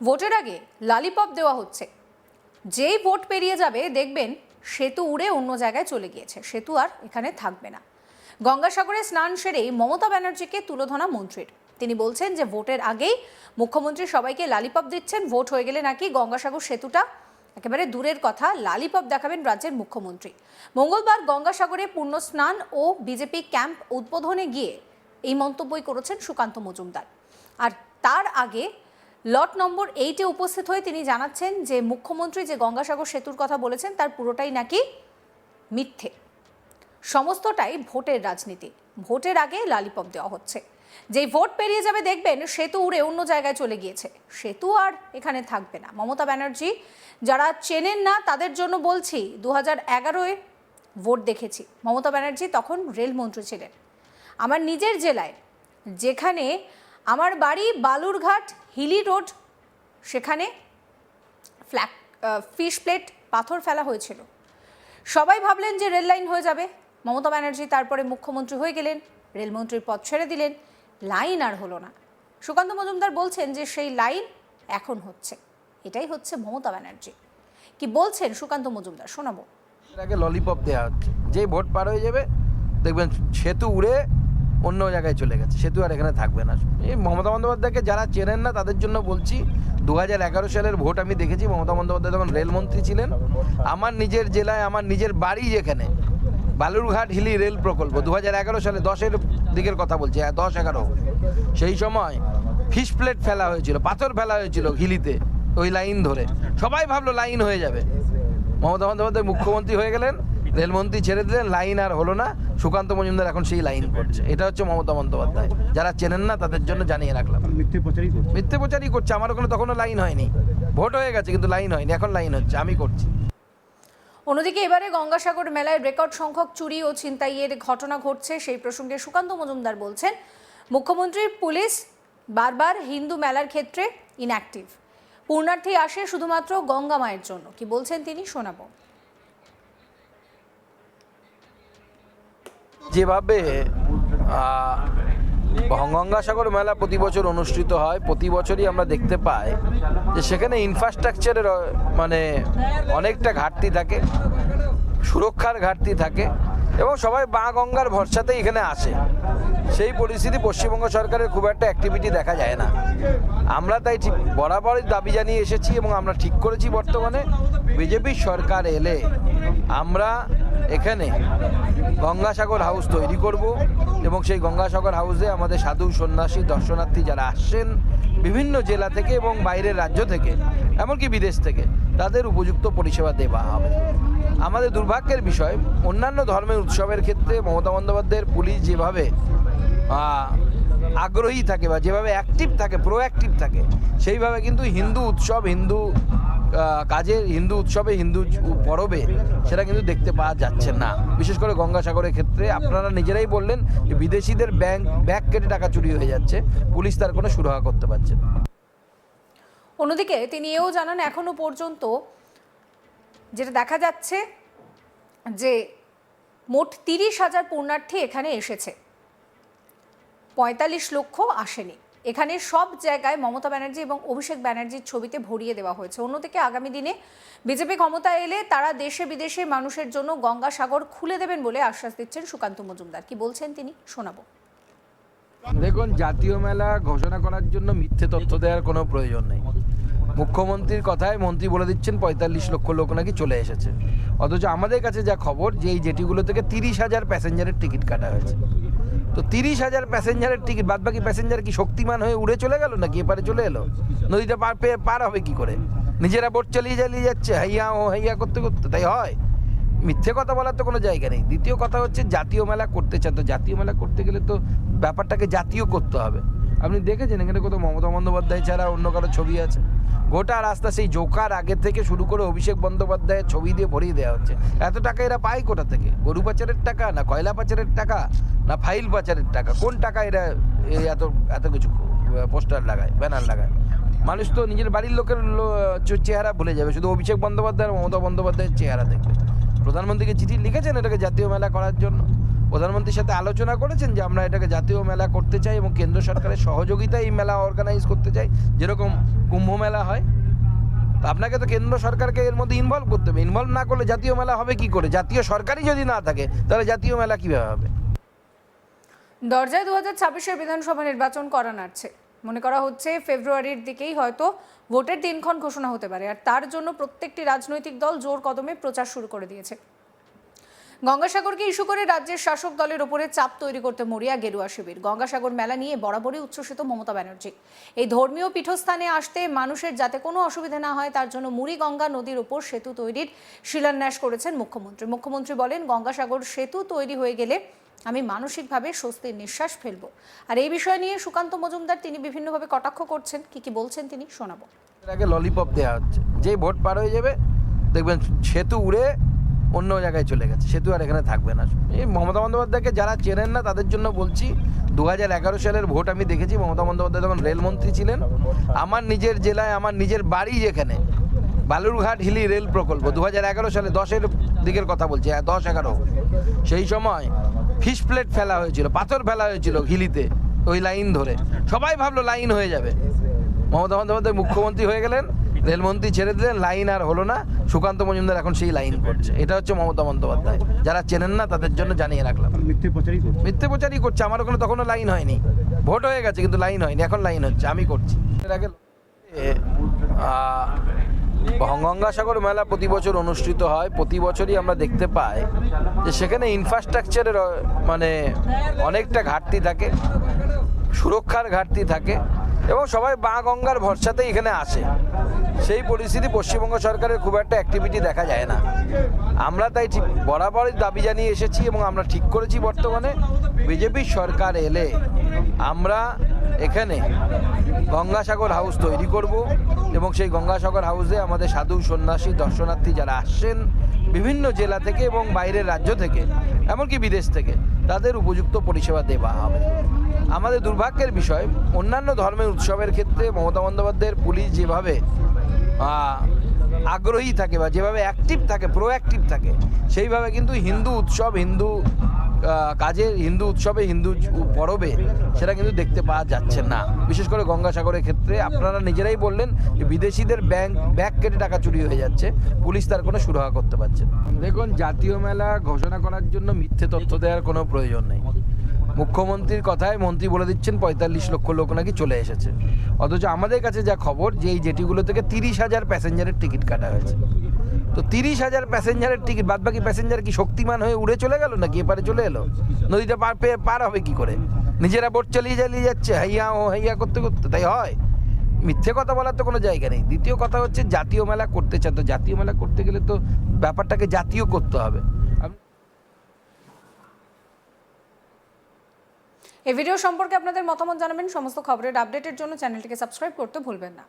ভোটের আগে লালিপপ দেওয়া হচ্ছে। যেই ভোট পেরিয়ে যাবে দেখবেন সেতু উড়ে অন্য জায়গায় চলে গিয়েছে, সেতু আর এখানে থাকবে না। গঙ্গাসাগরে স্নান সেরেই মমতা ব্যানার্জিকে তুলোধনা মন্ত্রীর। তিনি বলছেন যে ভোটের আগেই মুখ্যমন্ত্রী সবাইকে লালিপপ দিচ্ছেন, ভোট হয়ে গেলে নাকি গঙ্গাসাগর সেতুটা একেবারে দূরের কথা, লালিপপ দেখাবেন রাজ্যের মুখ্যমন্ত্রী। মঙ্গলবার গঙ্গাসাগরে পূর্ণ স্নান ও বিজেপি ক্যাম্প উদ্বোধনে গিয়ে এই মন্তব্যই করেছেন সুকান্ত মজুমদার। আর তার আগে লট নম্বর 8-এ উপস্থিত হয়ে তিনি জানাচ্ছেন যে মুখ্যমন্ত্রী যে গঙ্গাসাগর সেতুর কথা বলেছেন তার পুরোটাই নাকি মিথ্যে, সমস্তটাই ভোটের রাজনীতি। ভোটের আগে লালিপপ দেওয়া হচ্ছে, যেই ভোট পেরিয়ে যাবে দেখবেন সেতু উড়ে অন্য জায়গায় চলে গিয়েছে, সেতু আর এখানে থাকবে না। মমতা ব্যানার্জি যারা চেনেন না তাদের জন্য বলছি, 2011-এ ভোট দেখেছি, মমতা ব্যানার্জি তখন রেলমন্ত্রী ছিলেন। আমার নিজের জেলায়, যেখানে আমার বাড়ি বালুরঘাট হিলি রোড, সেখানে ফিশ প্লেট পাথর ফেলা হয়েছিল। সবাই ভাবলেন যে রেল লাইন হয়ে যাবে, মমতা ব্যানার্জি তারপরে মুখ্যমন্ত্রী হয়ে গেলেন, রেলমন্ত্রীর পদ ছেড়ে দিলেন, লাইন আর হলো না। সুকান্ত মজুমদার বলছেন যে সেই লাইন এখন হচ্ছে, এটাই হচ্ছে মমতা ব্যানার্জি। কি বলছেন সুকান্ত মজুমদার, শোনাবো। আগে ললিপপ দেওয়া হচ্ছে, যেই ভোট পার হয়ে যাবে দেখবেন সেতু উড়ে অন্য জায়গায় চলে গেছে, সেতু আর এখানে থাকবে না। এই মমতা বন্দ্যোপাধ্যায়কে যারা চেনেন না তাদের জন্য বলছি, 2011 সালের ভোট আমি দেখেছি। মমতা বন্দ্যোপাধ্যায় তখন রেলমন্ত্রী ছিলেন। আমার নিজের জেলায়, আমার নিজের বাড়ি যেখানে বালুরঘাট হিলি রেল প্রকল্প, 2011 সালে 10-এর দিকের কথা বলছি, 10-11, সেই সময় ফিশ প্লেট ফেলা হয়েছিল, পাথর ফেলা হয়েছিল হিলিতে, ওই লাইন ধরে। সবাই ভাবলো লাইন হয়ে যাবে। মমতা বন্দ্যোপাধ্যায় মুখ্যমন্ত্রী হয়ে গেলেন, রেলমন্ত্রী ছেড়ে দিলেন, লাইন আর হলো না। সুকান্ত মজুমদার এখন সেই লাইন করছে। এটা হচ্ছে মমতা বন্দ্যোপাধ্যায়। যারা চেনেন না তাদের জন্য জানিয়ে রাখলাম, মিথ্যে প্রচারই করছে। আমার ওখানে তখনও লাইন হয়নি, ভোট হয়ে গেছে কিন্তু লাইন হয়নি, এখন লাইন হচ্ছে, আমি করছি। অন্যদিকে এবারে গঙ্গাসাগর মেলায় রেকর্ড সংখ্যক চুরি ও ছিনতাইয়ের ঘটনা ঘটছে। সেই প্রসঙ্গে সুকান্ত মজুমদার বলছেন, মুখ্যমন্ত্রীর পুলিশ বারবার হিন্দু মেলার ক্ষেত্রে ইনঅ্যাক্টিভ। পূর্ণার্থী আসে শুধুমাত্র গঙ্গা মায়ের জন্য। কি বলছেন তিনি, শোনাবো। যেভাবে গঙ্গাসাগর মেলা প্রতি বছর অনুষ্ঠিত হয়, প্রতি বছরই আমরা দেখতে পাই যে সেখানে ইনফ্রাস্ট্রাকচারের মানে অনেকটা ঘাটতি থাকে, সুরক্ষার ঘাটতি থাকে, এবং সবাই মা গঙ্গার ভরসাতেই এখানে আসে। সেই পরিস্থিতি পশ্চিমবঙ্গ সরকারের খুব একটা অ্যাক্টিভিটি দেখা যায় না। আমরা তাই ঠিক বরাবরই দাবি জানিয়ে এসেছি এবং আমরা ঠিক করেছি, বর্তমানে বিজেপির সরকার এলে আমরা এখানে গঙ্গাসাগর হাউস তৈরি করব, এবং সেই গঙ্গাসাগর হাউসে আমাদের সাধু সন্ন্যাসী দর্শনার্থী যারা আসছেন বিভিন্ন জেলা থেকে এবং বাইরের রাজ্য থেকে, এমনকি বিদেশ থেকে, তাদের উপযুক্ত পরিষেবা দেওয়া হবে। আমাদের দুর্ভাগ্যের বিষয়, অন্যান্য ধর্মের উৎসবের ক্ষেত্রে মমতা বন্দ্যোপাধ্যায়ের পুলিশ যেভাবে আগ্রহী থাকে বা যেভাবে অ্যাক্টিভ থাকে, প্রোঅ্যাক্টিভ থাকে, সেইভাবে কিন্তু হিন্দু উৎসব, হিন্দু কাজে, হিন্দু উৎসবে, হিন্দু পরবে সেটা কিন্তু দেখতে পাওয়া যাচ্ছে না। বিশেষ করে গঙ্গাসাগরের ক্ষেত্রে আপনারা নিজেরাই বললেন যে বিদেশিদের ব্যাগ কেটে টাকা চুরি হয়ে যাচ্ছে, পুলিশ তার কোনো সুরাহা করতে পারছে না। অন্যদিকে তিনি এও জানান, এখনো পর্যন্ত যেটা দেখা যাচ্ছে যে মোট 30,000 পূর্ণার্থী এখানে এসেছে, 45 লক্ষ আসেনি। এখানে সব জায়গায় মমতা ব্যানার্জি এবং অভিষেক ব্যানার্জির ছবিতে ভরিয়ে দেওয়া হয়েছে। অন্যদিকে আগামী দিনে বিজেপি ক্ষমতা এলে তারা দেশে বিদেশে মানুষের জন্য গঙ্গাসাগর খুলে দেবেন বলে আশ্বাস দিচ্ছেন সুকান্ত মজুমদার। কি বলছেন তিনি, শোনাবো। দেখুন, জাতীয় মেলা ঘোষণা করার জন্য মিথ্যে তথ্য দেওয়ার কোনো প্রয়োজন নেই। মুখ্যমন্ত্রীর কথায় মন্ত্রী বলে দিচ্ছেন 45 লক্ষ লোক নাকি চলে এসেছে, অথচ আমাদের কাছে যা খবর যে এই জেটিগুলো থেকে 30,000 প্যাসেঞ্জারের টিকিট কাটা হয়েছে। তো 30,000 প্যাসেঞ্জারের টিকিট, বাদ বাকি প্যাসেঞ্জার কি শক্তিমান হয়ে উড়ে চলে গেল নাকি এপারে চলে এলো? নদীটা পার হবে কি করে? নিজেরা বোট চালিয়ে যাচ্ছে হাইয়া ও হাইয়া করতে করতে, তাই হয়? মিথ্যে কথা বলার তো কোনো জায়গা নেই। দ্বিতীয় কথা হচ্ছে, জাতীয় মেলা করতে চান, তো জাতীয় মেলা করতে গেলে তো ব্যাপারটাকে জাতীয় করতে হবে। আপনি দেখেছেন এখানে কত মমতা বন্দ্যোপাধ্যায় ছাড়া অন্য কারো ছবি আছে? গোটা রাস্তা সেই জোকার আগে থেকে শুরু করে অভিষেক বন্দ্যোপাধ্যায়ের ছবি দিয়ে ভরিয়ে দেওয়া হচ্ছে। এত টাকা এরা পায় কোথা থেকে? গরু পাচারের টাকা, না কয়লা পাচারের টাকা, না ফাইল পাচারের টাকা? কোন টাকা এরা এত কিছু পোস্টার লাগায়, ব্যানার লাগায়? মানুষ তো নিজের বাড়ির লোকের চেহারা ভুলে যাবে, শুধু অভিষেক বন্দ্যোপাধ্যায় আর মমতা বন্দ্যোপাধ্যায়ের চেহারা দেখবে। প্রধানমন্ত্রীকে চিঠি লিখেছেন এটাকে জাতীয় মেলা করার জন্য, প্রধানমন্ত্রীর সাথে আলোচনা করেছেন যে আমরা এটাকে জাতীয় মেলা করতে চাই এবং কেন্দ্র সরকারের সহযোগিতায় এই মেলা অর্গানাইজ করতে চাই, যেরকম কুম্ভ মেলা হয়। তো আপনাকে তো কেন্দ্র সরকারকে এর মধ্যে ইনভলভ করতে হবে। ইনভলভ না করলে জাতীয় মেলা হবে কি করে? জাতীয় সরকারই যদি না থাকে তাহলে জাতীয় মেলা কীভাবে হবে? দরজায় 2026-এর বিধানসভা নির্বাচন করা নাড়ছে। মনে করা হচ্ছে ফেব্রুয়ারির দিকেই হয়তো ভোটের দিনক্ষণ ঘোষণা হতে পারে, আর তার জন্য প্রত্যেকটি রাজনৈতিক দল জোর কদমে প্রচার শুরু করে দিয়েছে। গঙ্গাসাগরকে ইস্যু করে রাজ্যের শাসক দলের ওপরে চাপ তৈরি করতে মরিয়া গেরুয়া শিবির। গঙ্গাসাগর মেলা নিয়ে বরাবরই উচ্ছ্বসিত মমতা ব্যানার্জি। এই ধর্মীয় পীঠস্থানে আসতে মানুষের যাতে কোনো অসুবিধা না হয় তার জন্য মুড়িগঙ্গা নদীর ওপর সেতু তৈরির শিলান্যাস করেছেন মুখ্যমন্ত্রী। মুখ্যমন্ত্রী বলেন, গঙ্গাসাগর সেতু তৈরি হয়ে গেলে আমি মানসিকভাবে স্বস্তির নিঃশ্বাস ফেলবো। আর এই বিষয় নিয়ে সুকান্ত মজুমদার তিনি বিভিন্নভাবে কটাক্ষ করছেন। কি বলছেন তিনি শোনাবো। এর আগে ললিপপ দেওয়া হচ্ছে, যেই ভোট পার হয়ে যাবে দেখবেন সেতু উড়ে অন্য জায়গায় চলে গেছে, সেতু আর এখানে থাকবে না। এই মমতা বন্দ্যোপাধ্যায়কে যারা চেনেন না তাদের জন্য বলছি, 2011 সালের ভোট আমি দেখেছি। মমতা বন্দ্যোপাধ্যায় তখন রেলমন্ত্রী ছিলেন। আমার নিজের জেলায়, আমার নিজের বাড়ি যেখানে, বালুরঘাট হিলি রেল প্রকল্প 2011 সালে 10-এর দিকের কথা বলছি, 10-11, সেই সময় ফিশ প্লেট ফেলা হয়েছিল, পাথর ফেলা হয়েছিল হিলিতে, ওই লাইন ধরে। সবাই ভাবলো লাইন হয়ে যাবে। মমতা বন্দ্যোপাধ্যায় মুখ্যমন্ত্রী হয়ে গেলেন, রেলমন্ত্রী ছেড়ে দিলেন, লাইন আর হলো না। সুকান্ত মজুমদার এখন সেই লাইন করছে। এটা হচ্ছে মমতা বন্দ্যোপাধ্যায়। যারা চেনেন না তাদের জন্য জানিয়ে রাখলাম। মিথ্যে প্রচারই করছে। আমার ওখানে তখনও লাইন হয়নি, ভোট হয়ে গেছে কিন্তু লাইন হয়নি, এখন লাইন হচ্ছে, আমি করছি। এর আগে গঙ্গাসাগর মেলা প্রতি বছর অনুষ্ঠিত হয়। প্রতি বছরই আমরা দেখতে পাই যে সেখানে ইনফ্রাস্ট্রাকচারের মানে অনেকটা ঘাটতি থাকে, সুরক্ষার ঘাটতি থাকে, এবং সবাই মা গঙ্গার ভরসাতেই এখানে আসে। সেই পরিস্থিতি পশ্চিমবঙ্গ সরকারের খুব একটা অ্যাক্টিভিটি দেখা যায় না। আমরা তাই ঠিক বরাবরই দাবি জানিয়ে এসেছি এবং আমরা ঠিক করেছি, বর্তমানে বিজেপির সরকার এলে আমরা এখানে গঙ্গাসাগর হাউস তৈরি করব এবং সেই গঙ্গাসাগর হাউসে আমাদের সাধু সন্ন্যাসী দর্শনার্থী যারা আসছেন বিভিন্ন জেলা থেকে এবং বাইরের রাজ্য থেকে, এমনকি বিদেশ থেকে, তাদের উপযুক্ত পরিষেবা দেওয়া হবে। আমাদের দুর্ভাগ্যের বিষয়, অন্যান্য ধর্মের উৎসবের ক্ষেত্রে মমতা বন্দ্যোপাধ্যায়ের পুলিশ যেভাবে আগ্রহী থাকে বা যেভাবে অ্যাক্টিভ থাকে, প্রোঅ্যাক্টিভ থাকে, সেইভাবে কিন্তু হিন্দু উৎসব, হিন্দু কাজে, হিন্দু উৎসবে, হিন্দু পরবে সেটা কিন্তু দেখতে পাওয়া যাচ্ছে না। বিশেষ করে গঙ্গাসাগরের ক্ষেত্রে আপনারা নিজেরাই বললেন যে বিদেশিদের ব্যাগ কেটে টাকা চুরি হয়ে যাচ্ছে, পুলিশ তার কোনো সুরাহা করতে পারছে না। দেখুন, জাতীয় মেলা ঘোষণা করার জন্য মিথ্যে তথ্য দেওয়ার কোনো প্রয়োজন নেই। মুখ্যমন্ত্রীর কথায় মন্ত্রী বলে দিচ্ছেন 45 লক্ষ লোক নাকি চলে এসেছে, অথচ আমাদের কাছে যা খবর যে এই জেটিগুলো থেকে 30,000 প্যাসেঞ্জারের টিকিট কাটা হয়েছে। তো 30,000 প্যাসেঞ্জারের টিকিট, বাদ বাকি প্যাসেঞ্জার কি শক্তিমান হয়ে উড়ে চলে গেল নাকি এপারে চলে এলো? নদীটা পার হবে কি করে? নিজেরা বোট চালিয়ে যাচ্ছে হাইয়া ও হাইয়া করতে করতে। তাই হয়? মিথ্যে কথা বলার তো কোনো জায়গা নেই। দ্বিতীয় কথা হচ্ছে, জাতীয় মেলা করতে চান, তো জাতীয় মেলা করতে গেলে তো ব্যাপারটাকে জাতীয় করতে হবে। এই ভিডিও সম্পর্কে আপনাদের মতামত জানাবেন। সমস্ত খবরের আপডেটের জন্য চ্যানেলটিকে সাবস্ক্রাইব করতে ভুলবেন না।